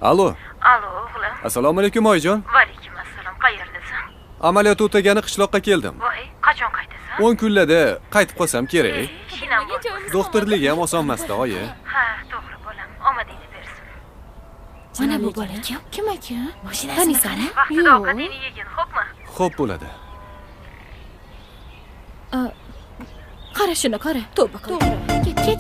Alo. Alo o'g'lim. Assalomu alaykum oyijon. Va alaykum assalom. Qayerdasan? Amaliyot o'tagani qishloqqa keldim. Voy, qachon qaytasan? 10 kunlarda qaytib qolsam kerak. Shinam bo'ldi. Doktorligi ham oson emas-da, oyi. Ha, to'g'ri bolam. Omadingni bersin. Mana bu bola kim aka? Tanisani? Vaqtida ovqatingni yegin, xo'pmi? Xo'p bo'ladi. Qara shuni, qara. Tavba qil. Ket.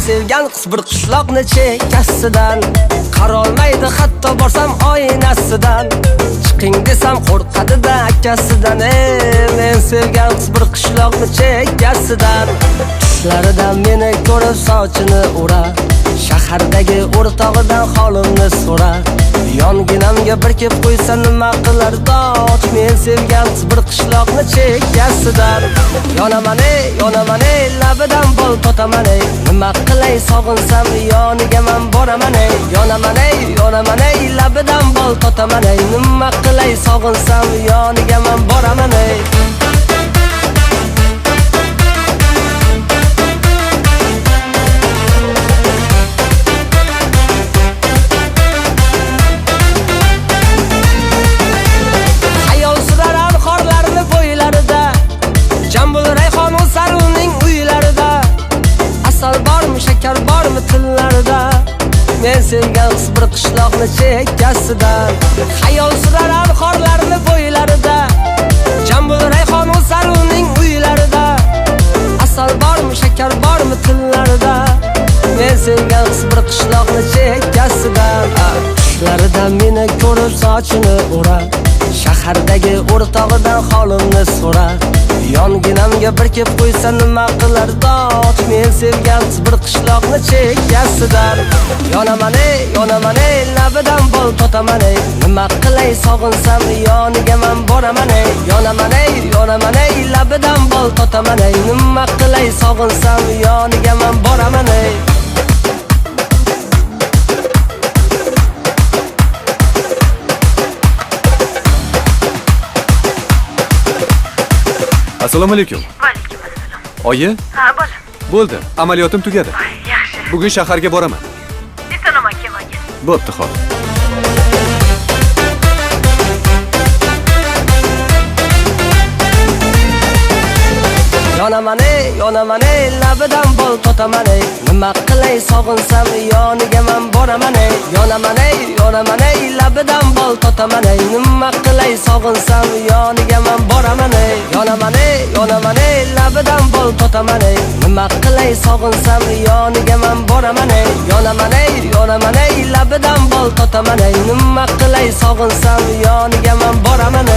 Sevgan qiz bir qishloqni chekkasidan qarolmaydi hatto borsam oynasidan chiqing desam qo'rqadi-da akasidan men sevgan qiz bir qishloqni chekkasidan tushlaridan meni ko'rib sochini urar shahardagi o'rtog'idan holimni so'rar yonginamga bir kep qo'ysa nima qilar doch men sevgan qiz bir qishloqni chekkasidan yonaman labidan bol totaman nima qilay sog'insam yoniga men boraman yonaman labidan bol totaman nima qilay sog'insam yoniga men boraman shakar bormi tillarida men sevgan qiz bir qishloqni chekkasidan xayol surar xorlarni bo'ylarida jambul rayhon o'sar uning uylarida asal bormi shakar bormi tillarida men sevgan qiz bir qishloqni chekkasidan tushlaridan meni ko'rib sochini urar shahardagi o'rtog'idan holimni so'rar yonginamga bir kep qo'ysa nima qilar doch men sevgan qiz bir qishloqni chekkasidan yonaman labidan bol totaman nima qilay sog'insam yoniga men boraman yonaman labidan bol totaman nima qilay sog'insam yoniga men boraman Assalomu alaykum. Va alaykum assalom. Oyi? Ha, bolam. Bo'ldi, amaliyotim tugadi. Yaxshi. Bugun shaharga boraman. Ertanaman kelmagin. Bo'pti, xo'p. yonaman labidan bol totaman nima qilay sog'insam yoniga men boraman yonaman labidan bol totaman nima qilay sog'insam yoniga men boraman yonaman labidan bol totaman nima qilay sog'insam yoniga men boraman yonaman labidan bol totaman nima qilay sog'insam yoniga men boraman